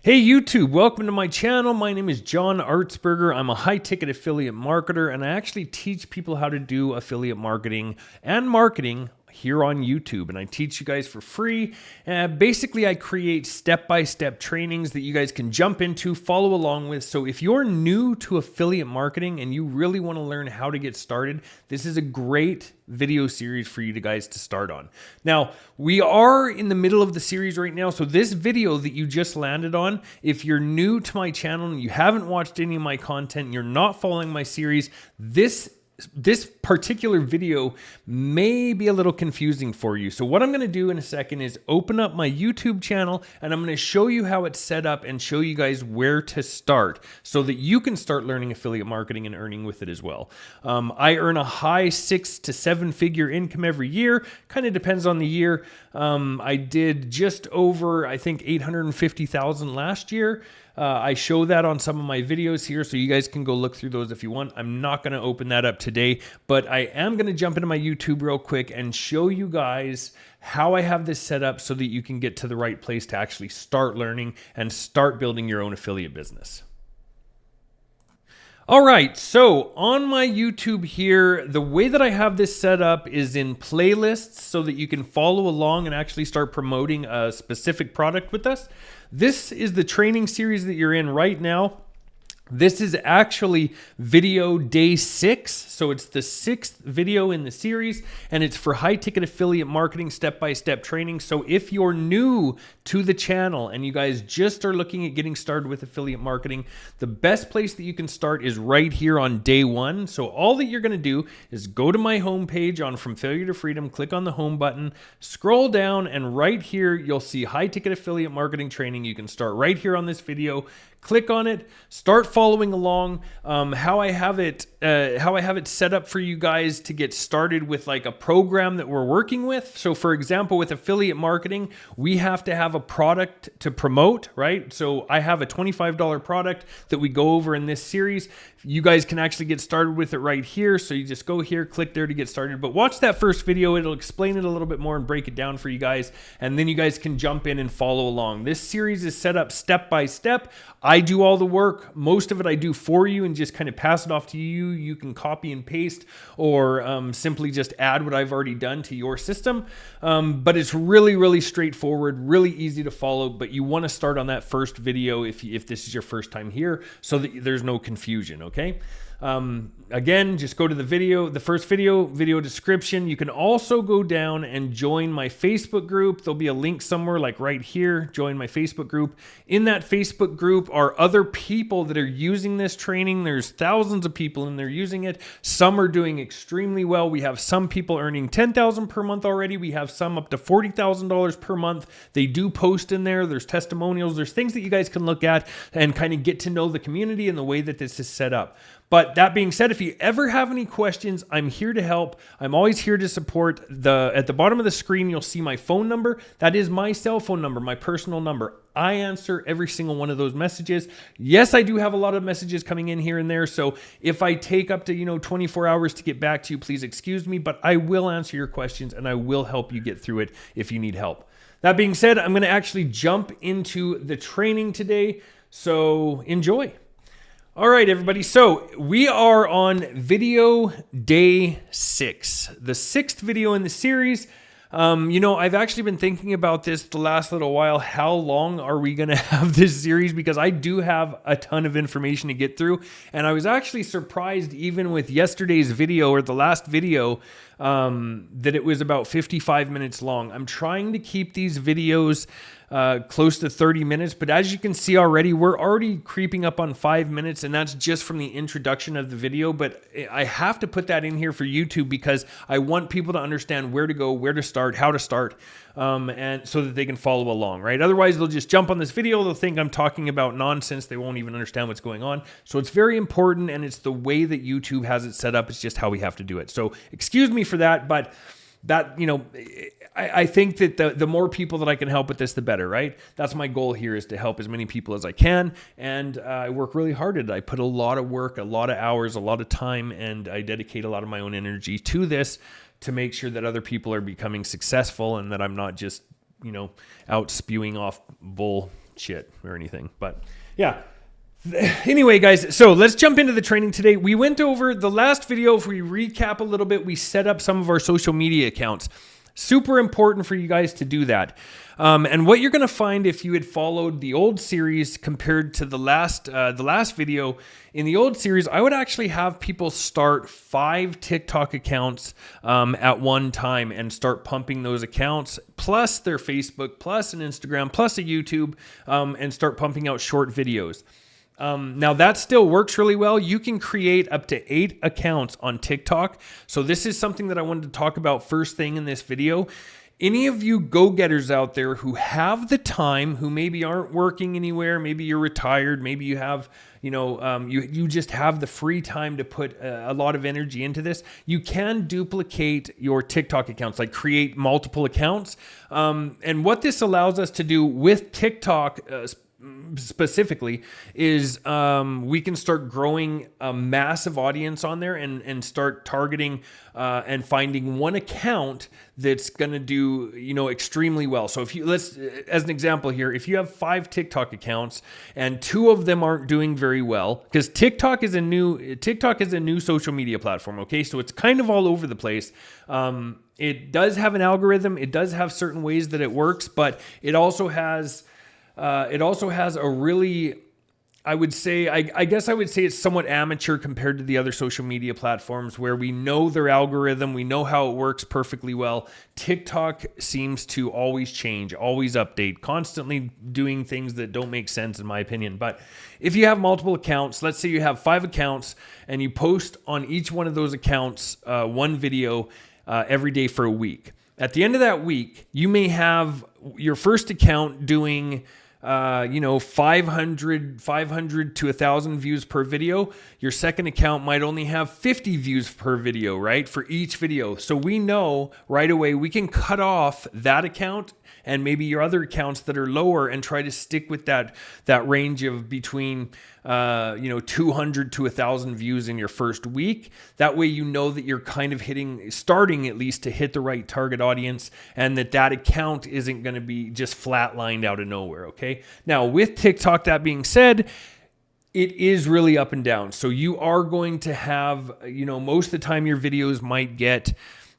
Hey YouTube, welcome to my channel. My name is John Artsberger. I'm a high-ticket affiliate marketer, and I actually teach people how to do affiliate marketing and marketing here on YouTube, and I teach you guys for free. Basically, I create step-by-step trainings that you guys can jump into, follow along with. So if you're new to affiliate marketing and you really want to learn how to get started, this is a great video series for you guys to start on. Now, we are in the middle of the series right now, so this video that you just landed on, if you're new to my channel and you haven't watched any of my content and you're not following my series, this particular video may be a little confusing for you. So what I'm going to do in a second is open up my YouTube channel, and I'm going to show you how it's set up and show you guys where to start so that you can start learning affiliate marketing and earning with it as well. I earn a high 6 to 7 figure income every year. Kind of depends on the year. I did just over, I think, 850,000 last year. I show that on some of my videos here, so you guys can go look through those if you want. I'm not going to open that up today, but I am going to jump into my YouTube real quick and show you guys how I have this set up so that you can get to the right place to actually start learning and start building your own affiliate business. All right, so on my YouTube here, the way that I have this set up is in playlists so that you can follow along and actually start promoting a specific product with us. This is the training series that you're in right now. This is actually video day 6, so it's the 6th video in the series, and it's for high-ticket affiliate marketing step-by-step training. So if you're new to the channel and you guys just are looking at getting started with affiliate marketing, the best place that you can start is right here on day 1. So all that you're going to do is go to my homepage on From Failure to Freedom, click on the home button, scroll down, and right here you'll see high-ticket affiliate marketing training. You can start right here on this video. Click on it, start following along. How I have it set up for you guys to get started with like a program that we're working with. So for example, with affiliate marketing, we have to have a product to promote, right? So I have a $25 product that we go over in this series. You guys can actually get started with it right here. So you just go here, click there to get started. But watch that first video. It'll explain it a little bit more and break it down for you guys. And then you guys can jump in and follow along. This series is set up step by step. I do all the work. Most of it I do for you and just kind of pass it off to you. You can copy and paste or simply just add what I've already done to your system. But it's really, really straightforward, really easy to follow. But you want to start on that first video if this is your first time here so that there's no confusion, okay? Again, just go to the first video description. You can also go down and join my Facebook group. There'll be a link somewhere like right here, join my Facebook group. In that Facebook group are other people that are using this training. There's thousands of people in there using it. Some are doing extremely well. We have some people earning $10,000 per month already. We have some up to $40,000 per month. They do post in there. There's testimonials. There's things that you guys can look at and kind of get to know the community and the way that this is set up. But that being said, if you ever have any questions, I'm here to help. I'm always here to support. At the bottom of the screen, you'll see my phone number. That is my cell phone number, my personal number. I answer every single one of those messages. Yes, I do have a lot of messages coming in here and there. So if I take up to 24 hours to get back to you, please excuse me. But I will answer your questions and I will help you get through it if you need help. That being said, I'm going to actually jump into the training today. So enjoy. All right, everybody. So we are on video day 6, the 6th video in the series. I've actually been thinking about this the last little while. How long are we going to have this series? Because I do have a ton of information to get through. And I was actually surprised even with yesterday's video or the last video that it was about 55 minutes long. I'm trying to keep these videos close to 30 minutes. But as you can see already, we're already creeping up on 5 minutes, and that's just from the introduction of the video. But I have to put that in here for YouTube because I want people to understand where to go, where to start, how to start, and so that they can follow along, right? Otherwise, they'll just jump on this video. They'll think I'm talking about nonsense. They won't even understand what's going on. So it's very important, and it's the way that YouTube has it set up. It's just how we have to do it. So excuse me for that, but that, I think that the more people that I can help with this, the better, right? That's my goal here, is to help as many people as I can. And I work really hard at it. I put a lot of work, a lot of hours, a lot of time, and I dedicate a lot of my own energy to this to make sure that other people are becoming successful and that I'm not just, out spewing off bull shit or anything. But yeah. Anyway, guys, so let's jump into the training today. We went over the last video. If we recap a little bit, we set up some of our social media accounts. Super important for you guys to do that. And what you're going to find if you had followed the old series compared to the last video, in the old series, I would actually have people start 5 TikTok accounts at one time and start pumping those accounts, plus their Facebook, plus an Instagram, plus a YouTube, and start pumping out short videos. Now that still works really well. You can create up to 8 accounts on TikTok. So this is something that I wanted to talk about first thing in this video. Any of you go-getters out there who have the time, who maybe aren't working anywhere, maybe you're retired, maybe you have, you just have the free time to put a lot of energy into this, you can duplicate your TikTok accounts, like create multiple accounts. And what this allows us to do with TikTok specifically is we can start growing a massive audience on there and start targeting and finding one account that's going to do, extremely well. So if you, as an example here, if you have 5 TikTok accounts and 2 of them aren't doing very well, because TikTok is a new social media platform. Okay. So it's kind of all over the place. It does have an algorithm. It does have certain ways that it works, but it also has a really, I guess I would say it's somewhat amateur compared to the other social media platforms where we know their algorithm, we know how it works perfectly well. TikTok seems to always change, always update, constantly doing things that don't make sense in my opinion. But if you have multiple accounts, let's say you have 5 accounts and you post on each one of those accounts one video every day for a week. At the end of that week, you may have your first account doing 500 to 1,000 views per video. Your second account might only have 50 views per video, right? For each video. So we know right away we can cut off that account and maybe your other accounts that are lower and try to stick with that range of between 200 to 1,000 views in your first week. That way you know that you're kind of starting at least to hit the right target audience and that account isn't going to be just flatlined out of nowhere, okay? Now with TikTok, that being said, it is really up and down. So you are going to have, most of the time your videos might get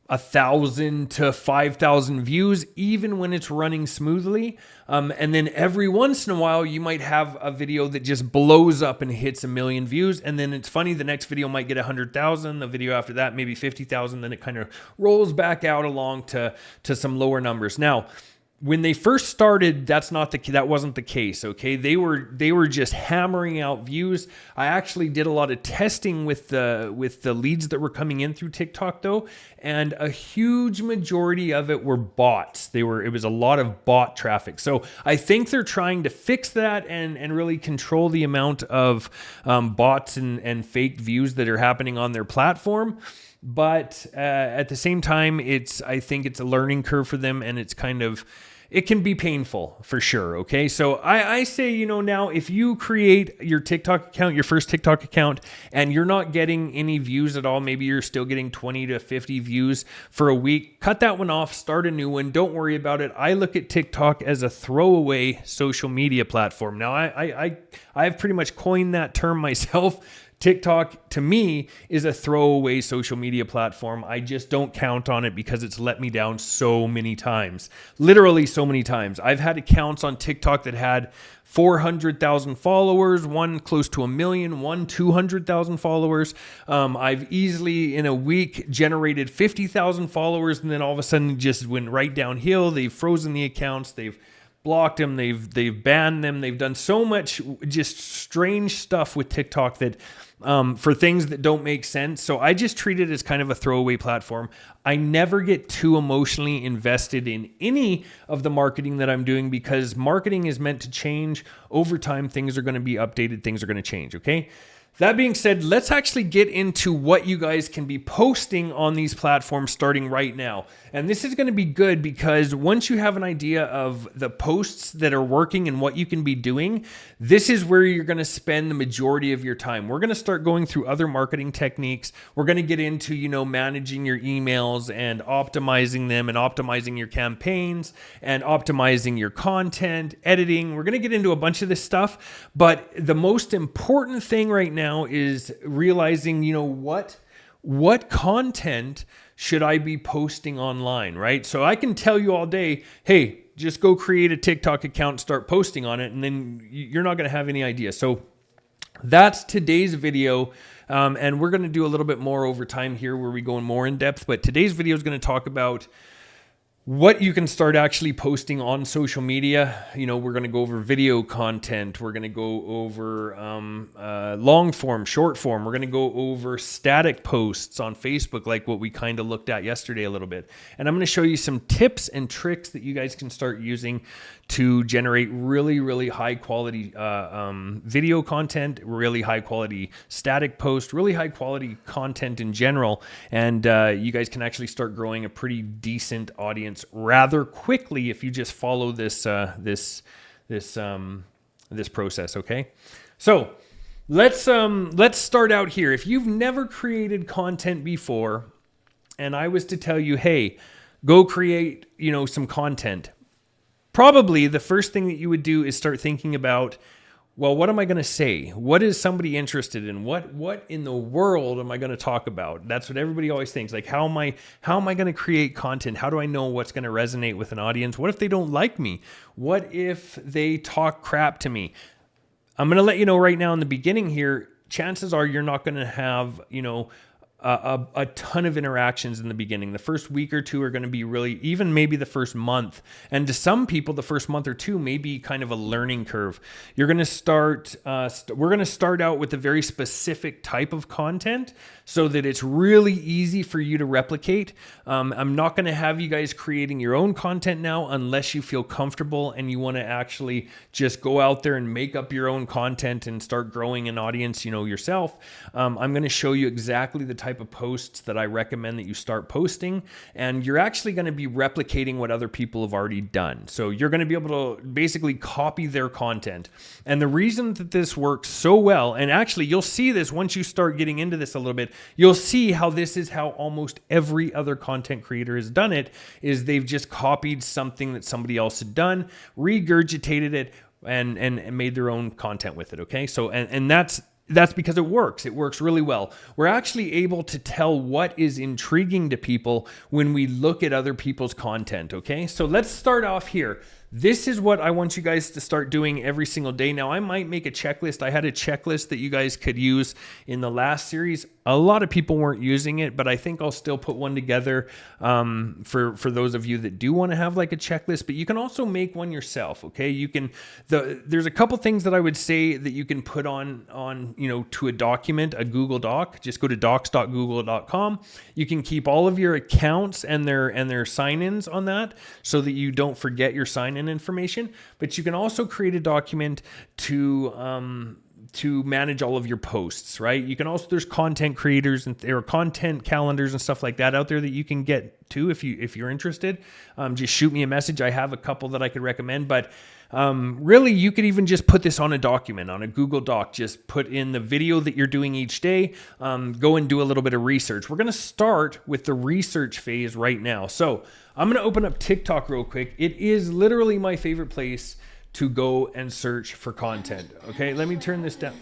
1,000 to 5,000 views, even when it's running smoothly. And then every once in a while, you might have a video that just blows up and hits 1 million views. And then it's funny, the next video might get 100,000. The video after that, maybe 50,000. Then it kind of rolls back out along to some lower numbers. Now, when they first started, that wasn't the case, okay? They were just hammering out views. I actually did a lot of testing with the leads that were coming in through TikTok though, and a huge majority of it were bots. It was a lot of bot traffic. So I think they're trying to fix that and really control the amount of bots and fake views that are happening on their platform. But at the same time, I think it's a learning curve for them, and it can be painful for sure. Okay. So I say, now if you create your TikTok account, your first TikTok account, and you're not getting any views at all, maybe you're still getting 20 to 50 views for a week, cut that one off, start a new one. Don't worry about it. I look at TikTok as a throwaway social media platform. Now I've pretty much coined that term myself. TikTok, to me, is a throwaway social media platform. I just don't count on it because it's let me down so many times. Literally so many times. I've had accounts on TikTok that had 400,000 followers, one close to 1 million, one 200,000 followers. I've easily, in a week, generated 50,000 followers, and then all of a sudden it just went right downhill. They've frozen the accounts. They've blocked them. They've banned them. They've done so much just strange stuff with TikTok that for things that don't make sense. So I just treat it as kind of a throwaway platform. I never get too emotionally invested in any of the marketing that I'm doing because marketing is meant to change over time. Things are going to be updated. Things are going to change. Okay. that being said, let's actually get into what you guys can be posting on these platforms starting right now. And this is going to be good because once you have an idea of the posts that are working and what you can be doing, this is where you're going to spend the majority of your time. We're going to start going through other marketing techniques. We're going to get into, managing your emails and optimizing them and optimizing your campaigns and optimizing your content, editing. We're going to get into a bunch of this stuff. But the most important thing right now is realizing, what content should I be posting online, right? So I can tell you all day, hey, just go create a TikTok account, start posting on it, and then you're not going to have any idea. So that's today's video. And we're going to do a little bit more over time here where we go in more in depth. But today's video is going to talk about what you can start actually posting on social media. We're going to go over video content. We're going to go over long form, short form. We're going to go over static posts on Facebook, like what we kind of looked at yesterday a little bit. And I'm going to show you some tips and tricks that you guys can start using to generate really, really high quality video content, really high quality static post, really high quality content in general. And you guys can actually start growing a pretty decent audience rather quickly if you just follow this process. Okay, so let's start out here. If you've never created content before, and I was to tell you, hey, go create some content, probably the first thing that you would do is start thinking about, well, what am I going to say? What is somebody interested in? What in the world am I going to talk about? That's what everybody always thinks. Like, how am I going to create content? How do I know what's going to resonate with an audience? What if they don't like me? What if they talk crap to me? I'm going to let you know right now in the beginning here, chances are you're not going to have, a ton of interactions in the beginning. The first week or two are going to be really, even maybe the first month. And to some people, the first month or two may be kind of a learning curve. You're going to start, we're going to start out with a very specific type of content so that it's really easy for you to replicate. I'm not going to have you guys creating your own content now unless you feel comfortable and you want to actually just go out there and make up your own content and start growing an audience, yourself. I'm going to show you exactly the type of posts that I recommend that you start posting, and you're actually going to be replicating what other people have already done. So you're going to be able to basically copy their content. And the reason that this works so well, and actually you'll see this once you start getting into this a little bit, you'll see how this is how almost every other content creator has done it, is they've just copied something that somebody else had done, regurgitated it, and made their own content with it. Okay. So, and that's because it works. It works really well. We're actually able to tell what is intriguing to people when we look at other people's content. Okay, so let's start off here. This is what I want you guys to start doing every single day. Now, I might make a checklist. I had a checklist that you guys could use in the last series. A lot of people weren't using it, but I think I'll still put one together for those of you that do want to have like a checklist. But you can also make one yourself. Okay, there's a couple things that I would say that you can put on to a document, a Google Doc. Just go to docs.google.com. You can keep all of your accounts and their sign-ins on that so that you don't forget your sign-in information. But you can also create a document to manage all of your posts, right? You can also, there's content creators and there are content calendars and stuff like that out there that you can get to if you're interested. Just shoot me a message. I have a couple that I could recommend, but really you could even just put this on a document, on a Google Doc. Just put in the video that you're doing each day. Go and do a little bit of research. We're going to start with the research phase right now. So I'm going to open up TikTok real quick. It is literally my favorite place to go and search for content. Okay, let me turn this down.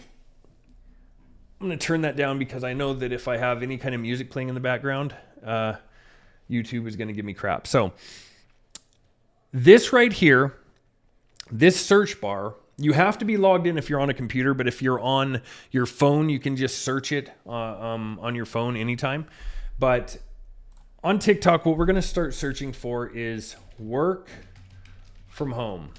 I'm going to turn that down because I know that if I have any kind of music playing in the background, YouTube is going to give me crap. So this right here, this search bar, you have to be logged in if you're on a computer, but if you're on your phone, you can just search it on your phone anytime. But on TikTok, what we're going to start searching for is work from home.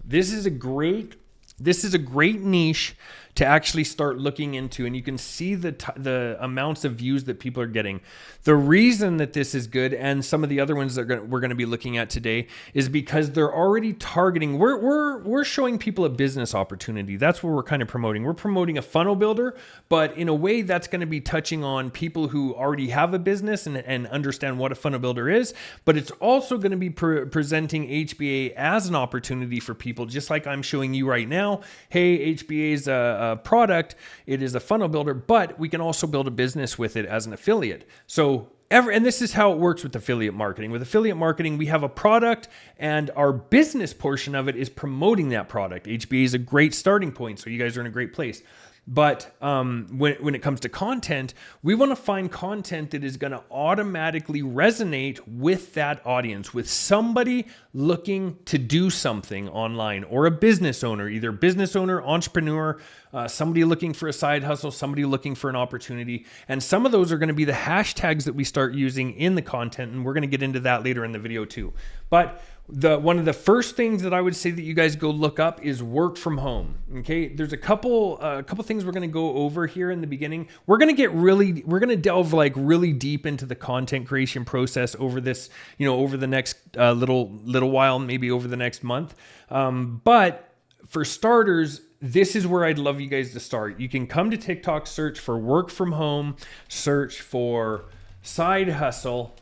This is a great This is a great niche to actually start looking into, and you can see the amounts of views that people are getting. The reason that this is good, and some of the other ones that we're going to be looking at today, is because they're already targeting. We're showing people a business opportunity. That's what we're kind of promoting. We're promoting a funnel builder, but in a way that's going to be touching on people who already have a business and understand what a funnel builder is. But it's also going to be presenting HBA as an opportunity for people, just like I'm showing you right now. Hey, HBA is a product. It is a funnel builder, but we can also build a business with it as an affiliate. And this is how it works with affiliate marketing. With affiliate marketing, we have a product and our business portion of it is promoting that product. HBA is a great starting point, so you guys are in a great place. But when it comes to content, we want to find content that is going to automatically resonate with that audience, with somebody looking to do something online, or a business owner, either business owner, entrepreneur, somebody looking for a side hustle, somebody looking for an opportunity. And some of those are going to be the hashtags that we start using in the content, and we're going to get into that later in the video too. But one of the first things that I would say that you guys go look up is work from home. Okay, there's a couple things we're going to go over here in the beginning. We're going to delve like really deep into the content creation process over this, over the next little while, maybe over the next month. But for starters, this is where I'd love you guys to start. You can come to TikTok, search for work from home, search for side hustle.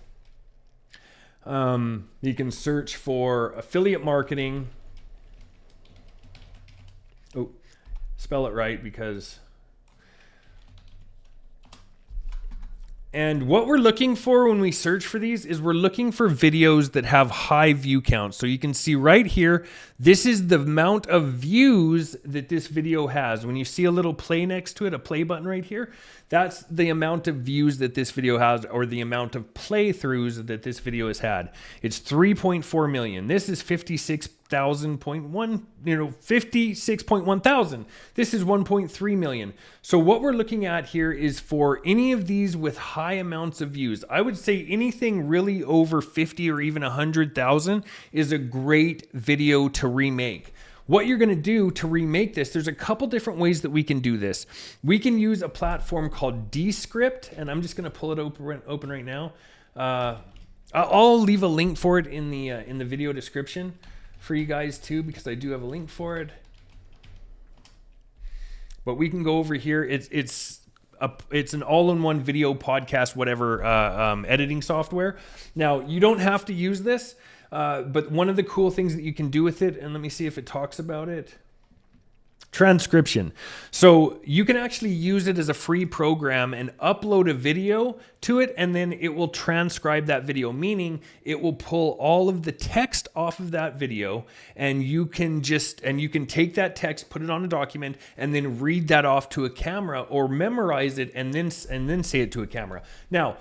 You can search for affiliate marketing. Oh, spell it right because. And what we're looking for when we search for these is we're looking for videos that have high view counts. So you can see right here, this is the amount of views that this video has. When you see a little play next to it, a play button right here, that's the amount of views that this video has, or the amount of playthroughs that this video has had. It's 3.4 million. This is 56.1 thousand. This is 1.3 million. So what we're looking at here is for any of these with high amounts of views. I would say anything really over 50 or even 100,000 is a great video to remake. What you're going to do to remake this, there's a couple different ways that we can do this. We can use a platform called Descript, and I'm just going to pull it open right now. I'll leave a link for it in the video description for you guys too, because I do have a link for it. But we can go over here. It's an all-in-one video podcast, whatever, editing software. Now, you don't have to use this. But one of the cool things that you can do with it, and let me see if it talks about it. Transcription. So you can actually use it as a free program and upload a video to it, and then it will transcribe that video, meaning it will pull all of the text off of that video, and you can take that text, put it on a document, and then read that off to a camera, or memorize it and then say it to a camera. Now,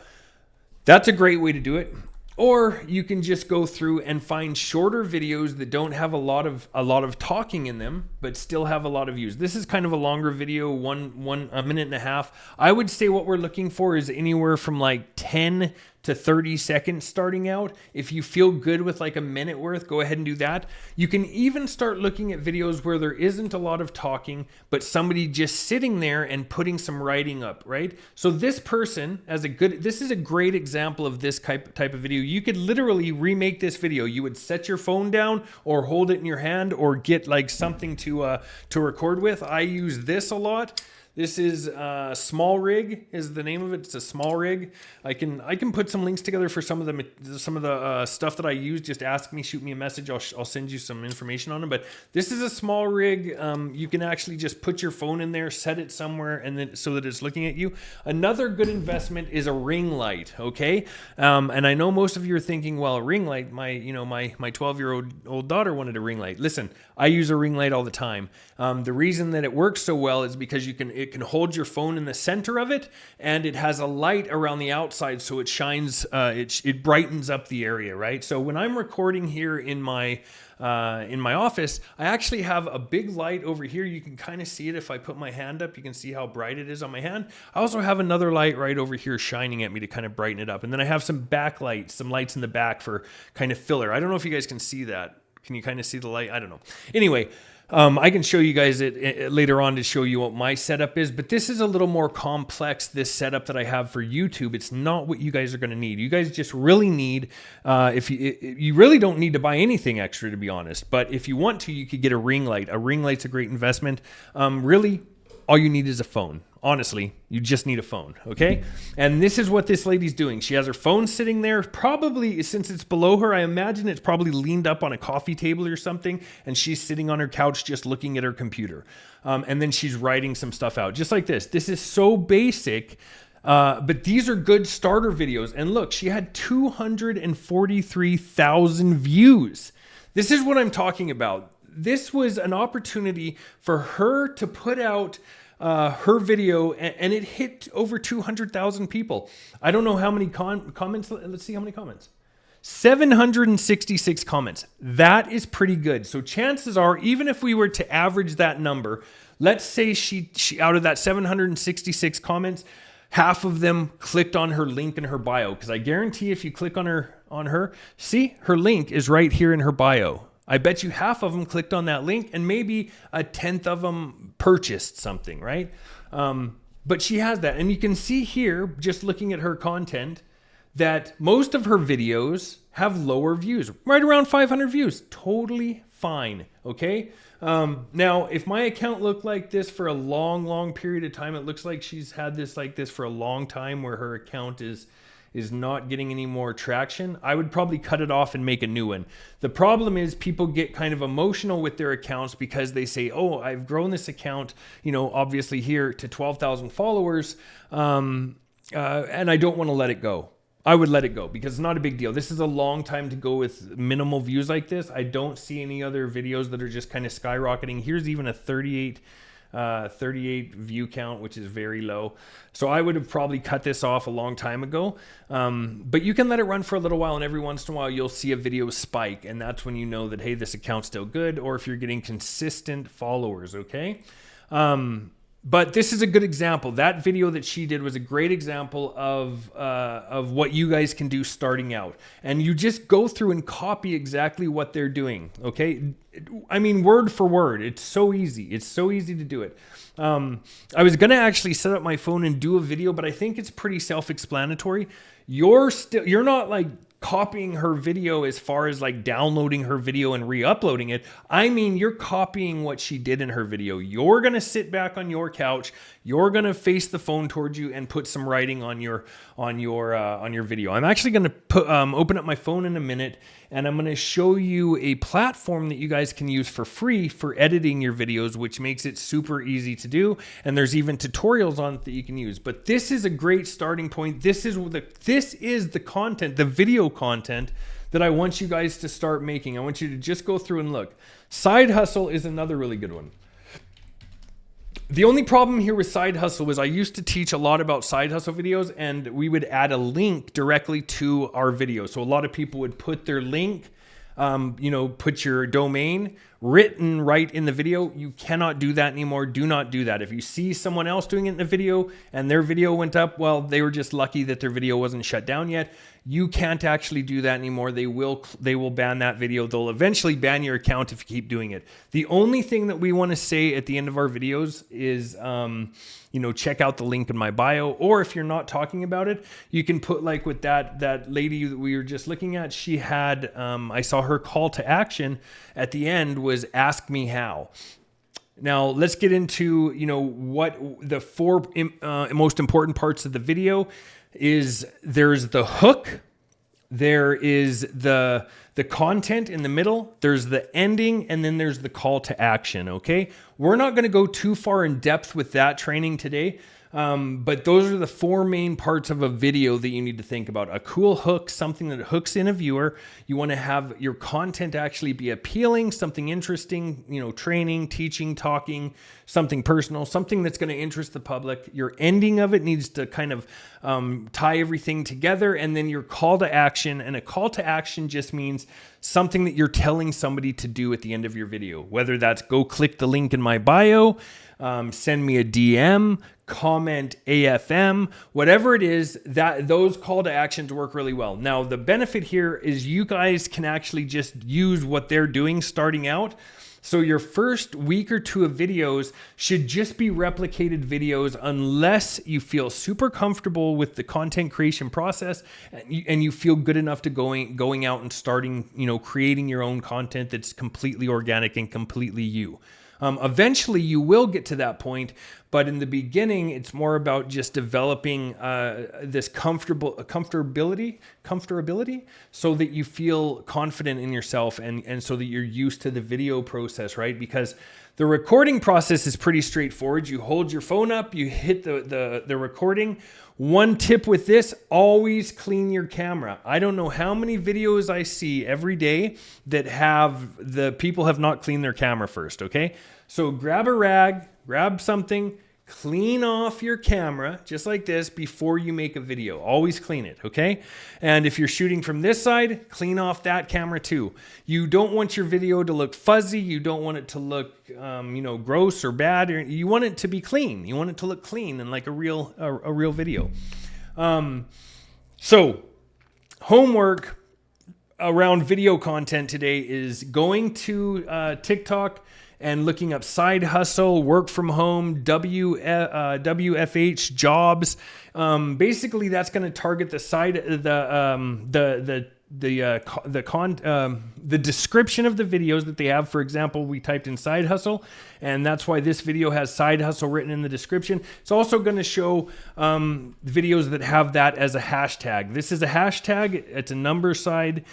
that's a great way to do it. Or you can just go through and find shorter videos that don't have a lot of talking in them, but still have a lot of views. This is kind of a longer video, a minute and a half. I would say what we're looking for is anywhere from like 10 to 30 seconds starting out. If you feel good with like a minute worth, go ahead and do that. You can even start looking at videos where there isn't a lot of talking, but somebody just sitting there and putting some writing up, right? So this person this is a great example of this type of video. You could literally remake this video. You would set your phone down or hold it in your hand or get like something to record with. I use this a lot. This is Small Rig is the name of it. It's a small rig. I can put some links together for some of the stuff that I use. Just ask me, shoot me a message. I'll send you some information on it. But this is a small rig. You can actually just put your phone in there, set it somewhere, and then so that it's looking at you. Another good investment is a ring light. Okay, and I know most of you are thinking, well, a ring light. My 12-year-old daughter wanted a ring light. Listen, I use a ring light all the time. The reason that it works so well is because it can hold your phone in the center of it, and it has a light around the outside, so it shines, it brightens up the area, right? So when I'm recording here in my office, I actually have a big light over here. You can kind of see it if I put my hand up. You can see how bright it is on my hand. I also have another light right over here shining at me to kind of brighten it up. And then I have some backlights, some lights in the back for kind of filler. I don't know if you guys can see that. Can you kind of see the light? I don't know. Anyway, I can show you guys it later on to show you what my setup is, but this is a little more complex, this setup that I have for YouTube. It's not what you guys are going to need. You guys just really need, if you really don't need to buy anything extra, to be honest, but if you want to, you could get a ring light. A ring light's a great investment. Really, all you need is a phone. Honestly, you just need a phone, okay? And this is what this lady's doing. She has her phone sitting there. Probably, since it's below her, I imagine it's probably leaned up on a coffee table or something, and she's sitting on her couch just looking at her computer. And then she's writing some stuff out, just like this. This is so basic, but these are good starter videos. And look, she had 243,000 views. This is what I'm talking about. This was an opportunity for her to put out her video, and it hit over 200,000 people. I don't know how many comments. Let's see how many comments. 766 comments. That is pretty good. So chances are, even if we were to average that number, let's say she out of that 766 comments, half of them clicked on her link in her bio. Because I guarantee if you click on her, see, her link is right here in her bio. I bet you half of them clicked on that link, and maybe a tenth of them purchased something, right? But she has that. And you can see here, just looking at her content, that most of her videos have lower views, right around 500 views. Totally fine, okay? Now, if my account looked like this for a long period of time, it looks like she's had this like this for a long time, where her account is not getting any more traction, I would probably cut it off and make a new one. The problem is people get kind of emotional with their accounts because they say, oh, I've grown this account, obviously here to 12,000 followers, and I don't want to let it go. I would let it go because it's not a big deal. This is a long time to go with minimal views like this. I don't see any other videos that are just kind of skyrocketing. Here's even a 38 view count, which is very low. So I would have probably cut this off a long time ago. But you can let it run for a little while, and every once in a while you'll see a video spike, and that's when you know that, hey, this account's still good, or if you're getting consistent followers, okay? But this is a good example. That video that she did was a great example of what you guys can do starting out. And you just go through and copy exactly what they're doing, okay? I mean, word for word. It's so easy. It's so easy to do it. I was going to actually set up my phone and do a video, but I think it's pretty self-explanatory. You're not like copying her video as far as like downloading her video and re-uploading it. I mean, you're copying what she did in her video. You're going to sit back on your couch. You're going to face the phone towards you and put some writing on your video. I'm actually going to open up my phone in a minute, and I'm going to show you a platform that you guys can use for free for editing your videos, which makes it super easy to do. And there's even tutorials on it that you can use. But this is a great starting point. This is the content, the video content that I want you guys to start making. I want you to just go through and look. Side hustle is another really good one. The only problem here with side hustle was I used to teach a lot about side hustle videos, and we would add a link directly to our video. So a lot of people would put their link, put your domain written right in the video. You cannot do that anymore. Do not do that. If you see someone else doing it in a video and their video went up, well, they were just lucky that their video wasn't shut down yet. You can't actually do that anymore. They will ban that video. They'll eventually ban your account if you keep doing it. The only thing that we want to say at the end of our videos is, check out the link in my bio. Or if you're not talking about it, you can put like with that lady that we were just looking at. She had, I saw her call to action at the end was ask me how. Now let's get into, what the four most important parts of the video is. There's the hook, there is the content in the middle, there's the ending, and then there's the call to action, okay? We're not going to go too far in depth with that training today, but those are the four main parts of a video that you need to think about. A cool hook, something that hooks in a viewer. You want to have your content actually be appealing, something interesting, training, teaching, talking, something personal, something that's going to interest the public. Your ending of it needs to kind of tie everything together, and then your call to action. And a call to action just means something that you're telling somebody to do at the end of your video, whether that's go click the link in my bio, send me a DM, comment AFM, whatever it is, that those call to actions work really well. Now, the benefit here is you guys can actually just use what they're doing starting out. So your first week or two of videos should just be replicated videos unless you feel super comfortable with the content creation process and you feel good enough to going out and starting, creating your own content that's completely organic and completely you. Eventually you will get to that point, but in the beginning, it's more about just developing this comfortability, so that you feel confident in yourself and so that you're used to the video process, right? Because the recording process is pretty straightforward. You hold your phone up, you hit the recording. One tip with this, always clean your camera. I don't know how many videos I see every day that people have not cleaned their camera first, okay? So grab a rag, grab something, clean off your camera just like this before you make a video. Always clean it, okay? And if you're shooting from this side, clean off that camera too. You don't want your video to look fuzzy. You don't want it to look, gross or bad. You want it to be clean. You want it to look clean and like a real video. So homework around video content today is going to TikTok and looking up side hustle, work from home, WFH jobs. Basically, that's going to target the the description of the videos that they have. For example, we typed in side hustle, and that's why this video has side hustle written in the description. It's also going to show videos that have that as a hashtag. This is a hashtag. It's a number sign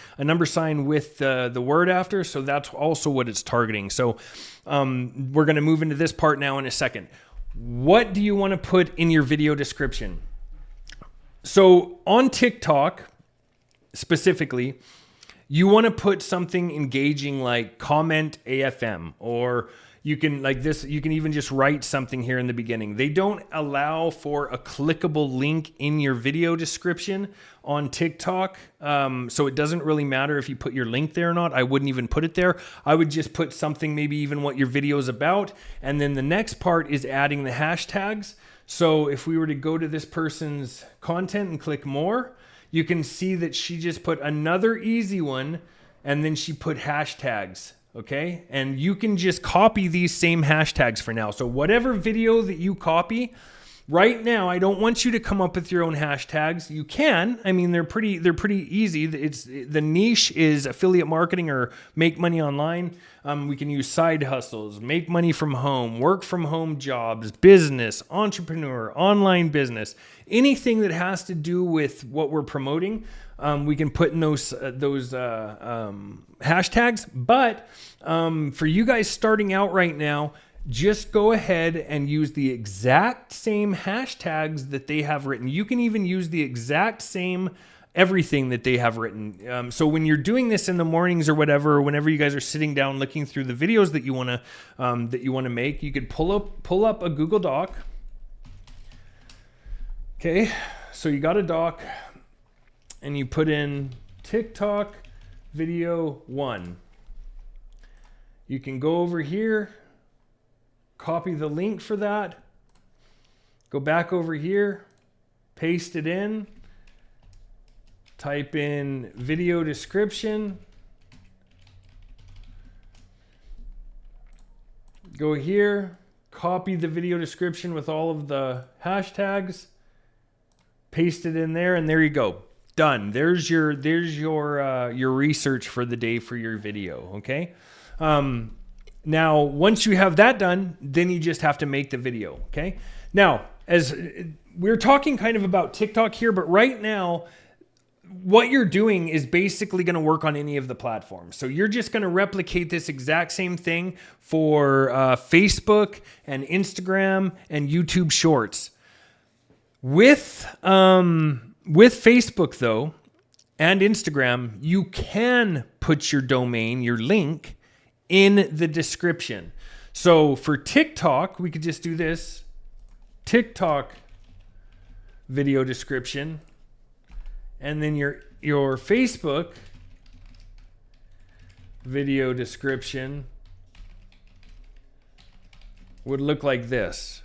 with the word after. So that's also what it's targeting. So we're going to move into this part now in a second. What do you want to put in your video description? So on TikTok, specifically, you want to put something engaging like comment AFM, or you can like this, you can even just write something here in the beginning. They don't allow for a clickable link in your video description on TikTok. So it doesn't really matter if you put your link there or not. I wouldn't even put it there. I would just put something, maybe even what your video is about. And then the next part is adding the hashtags. So if we were to go to this person's content and click more, you can see that she just put another easy one, and then she put hashtags, okay? And you can just copy these same hashtags for now. So whatever video that you copy, right now, I don't want you to come up with your own hashtags. You can. I mean, they're pretty easy. The niche is affiliate marketing or make money online. We can use side hustles, make money from home, work from home jobs, business, entrepreneur, online business, anything that has to do with what we're promoting. We can put in those hashtags. But for you guys starting out right now, just go ahead and use the exact same hashtags that they have written. You can even use the exact same everything that they have written. So when you're doing this in the mornings or whatever, whenever you guys are sitting down looking through the videos that you want to make, you could pull up a Google Doc. Okay, so you got a doc, and you put in TikTok video 1. You can go over here, copy the link for that, go back over here, paste it in, type in video description, go here, copy the video description with all of the hashtags, paste it in there, and there you go. Done. There's your research for the day for your video, okay? Now, once you have that done, then you just have to make the video, okay? Now, as we're talking kind of about TikTok here, but right now, what you're doing is basically going to work on any of the platforms. So you're just going to replicate this exact same thing for Facebook and Instagram and YouTube Shorts. With Facebook, though, and Instagram, you can put your domain, your link, in the description. So for TikTok, we could just do this. TikTok video description. And then your Facebook video description would look like this.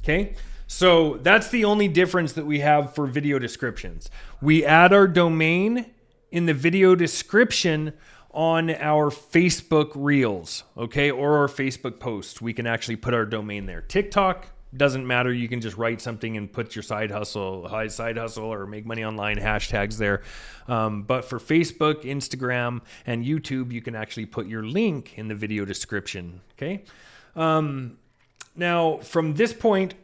Okay, So that's the only difference that we have for video descriptions. We add our domain in the video description on our Facebook Reels, okay, or our Facebook posts. We can actually put our domain there. TikTok doesn't matter. You can just write something and put your side hustle or make money online hashtags there. But for Facebook, Instagram, and YouTube, you can actually put your link in the video description, okay? Now, from this point,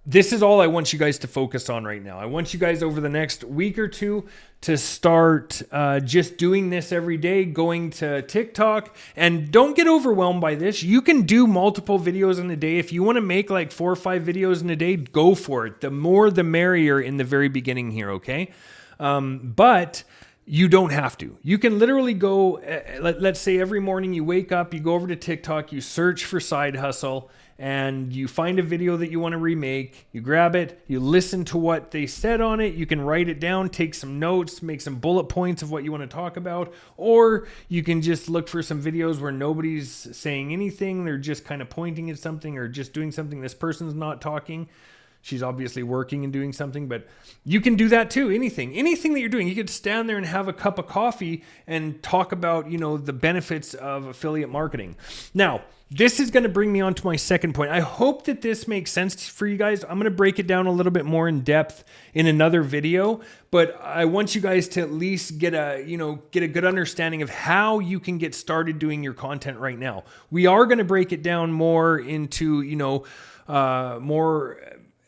this is all I want you guys to focus on right now. I want you guys over the next week or two to start just doing this every day, going to TikTok. And don't get overwhelmed by this. You can do multiple videos in a day. If you want to make like 4 or 5 videos in a day, go for it. The more the merrier in the very beginning here, okay? But you don't have to. You can literally go, let's say every morning you wake up, you go over to TikTok, you search for side hustle, and you find a video that you want to remake, you grab it, you listen to what they said on it, you can write it down, take some notes, make some bullet points of what you want to talk about, or you can just look for some videos where nobody's saying anything, they're just kind of pointing at something or just doing something. This person's not talking. She's obviously working and doing something, but you can do that too. Anything that you're doing, you could stand there and have a cup of coffee and talk about, the benefits of affiliate marketing. Now, this is going to bring me on to my second point. I hope that this makes sense for you guys. I'm going to break it down a little bit more in depth in another video, but I want you guys to at least get a good understanding of how you can get started doing your content right now. We are going to break it down more into, more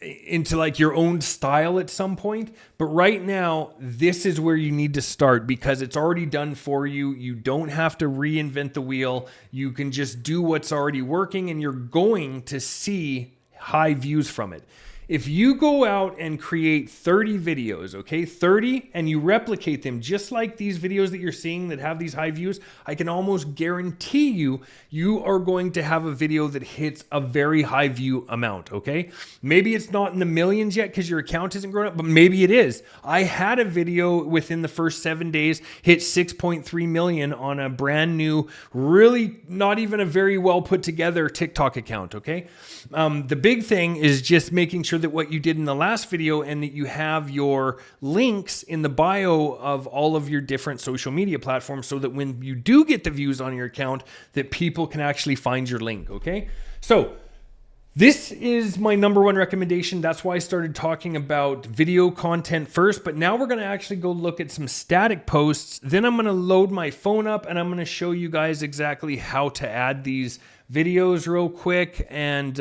into like your own style at some point. But right now, this is where you need to start because it's already done for you. You don't have to reinvent the wheel. You can just do what's already working and you're going to see high views from it. If you go out and create 30 videos, okay, 30, and you replicate them just like these videos that you're seeing that have these high views, I can almost guarantee you are going to have a video that hits a very high view amount, okay? Maybe it's not in the millions yet because your account isn't growing up, but maybe it is. I had a video within the first 7 days hit 6.3 million on a brand new, really not even a very well put together TikTok account, okay? The big thing is just making sure that what you did in the last video and that you have your links in the bio of all of your different social media platforms so that when you do get the views on your account that people can actually find your link, okay? So this is my number one recommendation. That's why I started talking about video content first, but now we're going to actually go look at some static posts. Then I'm going to load my phone up and I'm going to show you guys exactly how to add these videos real quick. And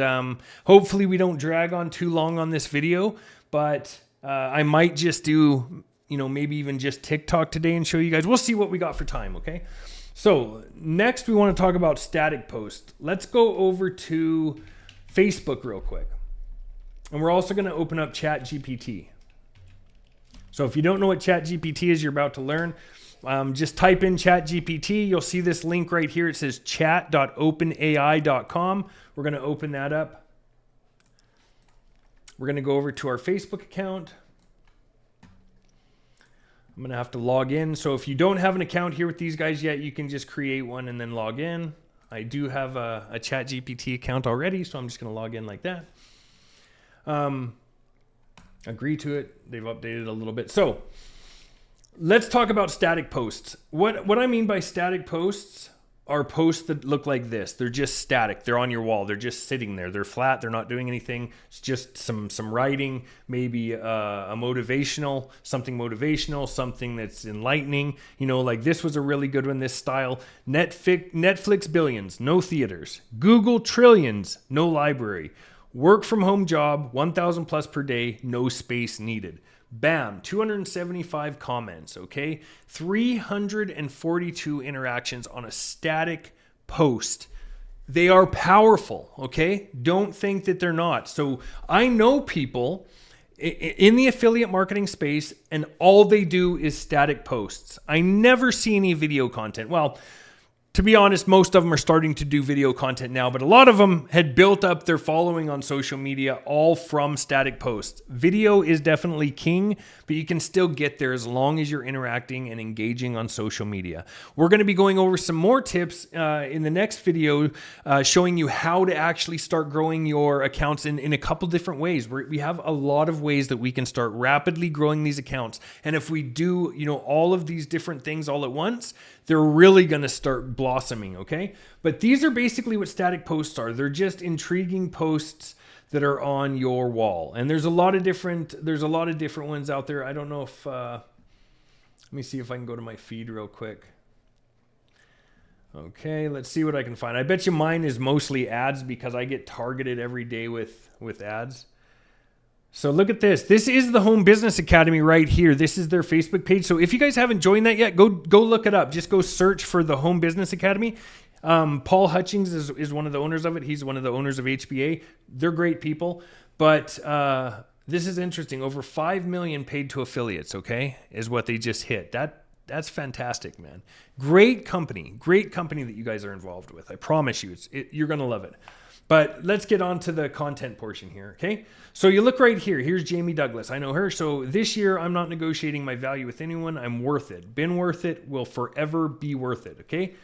hopefully we don't drag on too long on this video, but I might just do, maybe even just TikTok today and show you guys. We'll see what we got for time, okay? So next we want to talk about static posts. Let's go over to Facebook real quick. And we're also going to open up ChatGPT. So if you don't know what ChatGPT is, you're about to learn. Just type in ChatGPT. You'll see this link right here. It says chat.openai.com. We're going to open that up. We're going to go over to our Facebook account. I'm going to have to log in. So if you don't have an account here with these guys yet, you can just create one and then log in. I do have a ChatGPT account already, so I'm just going to log in like that. Agree to it. They've updated a little bit. So let's talk about static posts. What I mean by static posts are posts that look like this. They're just static. They're on your wall. They're just sitting there. They're flat. They're not doing anything. It's just some writing, maybe something motivational, something that's enlightening. Like this was a really good one, this style. Netflix billions, no theaters. Google trillions, no library. Work from home job, 1,000 plus per day, no space needed. Bam, 275 comments, okay? 342 interactions on a static post. They are powerful, okay? Don't think that they're not. So I know people in the affiliate marketing space and all they do is static posts. I never see any video content. Well, to be honest, most of them are starting to do video content now, but a lot of them had built up their following on social media all from static posts. Video is definitely king, but you can still get there as long as you're interacting and engaging on social media. We're going to be going over some more tips in the next video, showing you how to actually start growing your accounts in a couple different ways. We have a lot of ways that we can start rapidly growing these accounts. And if we do, all of these different things all at once, they're really going to start blossoming, okay? But these are basically what static posts are. They're just intriguing posts that are on your wall. And there's a lot of different ones out there. I don't know if let me see if I can go to my feed real quick. Okay, let's see what I can find. I bet you mine is mostly ads because I get targeted every day with ads. So look at this. This is the Home Business Academy right here. This is their Facebook page. So if you guys haven't joined that yet, go look it up. Just go search for the Home Business Academy. Paul Hutchings is one of the owners of it. He's one of the owners of HBA. They're great people. But this is interesting. Over 5 million paid to affiliates, okay, is what they just hit. That's fantastic, man. Great company that you guys are involved with. I promise you, you're going to love it. But let's get on to the content portion here, okay? So you look right here. Here's Jamie Douglas. I know her. So this year, I'm not negotiating my value with anyone. I'm worth it. Been worth it. Will forever be worth it, okay?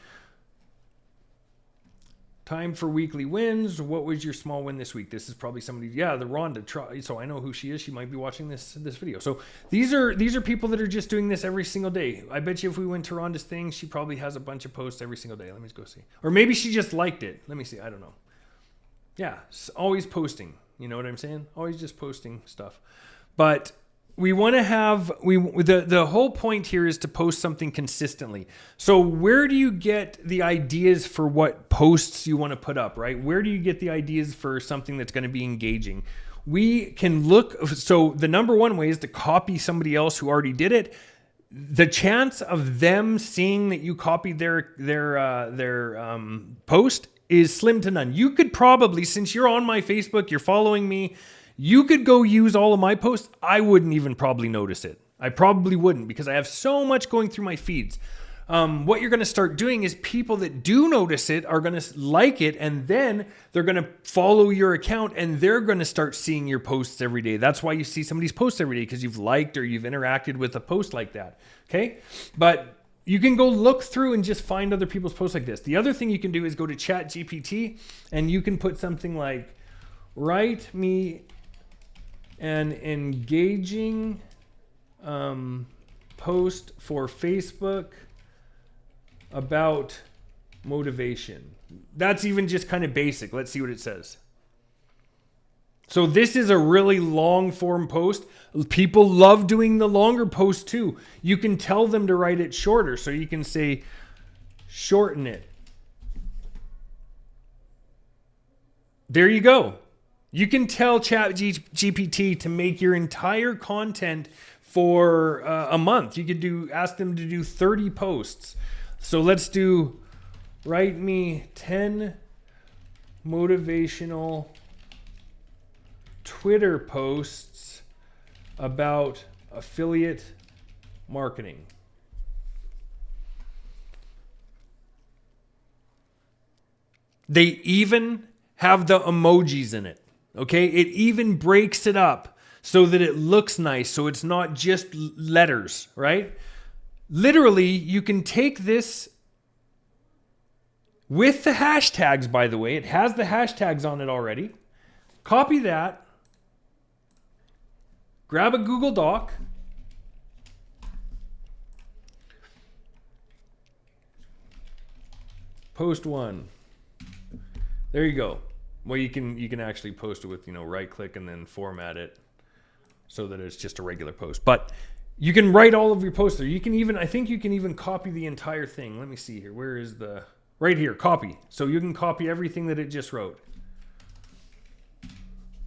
Time for weekly wins. What was your small win this week? This is probably somebody, the Rhonda. So I know who she is. She might be watching this video. So these are people that are just doing this every single day. I bet you if we went to Rhonda's thing, she probably has a bunch of posts every single day. Let me go see. Or maybe she just liked it. Let me see. I don't know. Yeah, always posting. You know what I'm saying? Always just posting stuff. But we want to have, the whole point here is to post something consistently. So where do you get the ideas for what posts you want to put up, right? Where do you get the ideas for something that's going to be engaging? We can look, so the number one way is to copy somebody else who already did it. The chance of them seeing that you copied their post is slim to none. You could probably, since you're on my Facebook, you're following me, you could go use all of my posts. I wouldn't even probably notice it. I probably wouldn't because I have so much going through my feeds. What you're going to start doing is people that do notice it are going to like it, and then they're going to follow your account and they're going to start seeing your posts every day. That's why you see somebody's posts every day, because you've liked or you've interacted with a post like that. Okay? But you can go look through and just find other people's posts like this. The other thing you can do is go to ChatGPT and you can put something like, write me an engaging post for Facebook about motivation. That's even just kind of basic. Let's see what it says. So this is a really long form post. People love doing the longer posts too. You can tell them to write it shorter. So you can say, shorten it. There you go. You can tell ChatGPT to make your entire content for a month. You could ask them to do 30 posts. So let's do, write me 10 motivational Twitter posts about affiliate marketing. They even have the emojis in it. Okay, it even breaks it up so that it looks nice, so it's not just letters, right? Literally, you can take this with the hashtags, by the way. It has the hashtags on it already. Copy that. Grab a Google Doc. Post one. There you go. Well, you can actually post it with, right click and then format it so that it's just a regular post. But you can write all of your posts there. I think you can even copy the entire thing. Let me see here. Where is right here, copy. So you can copy everything that it just wrote.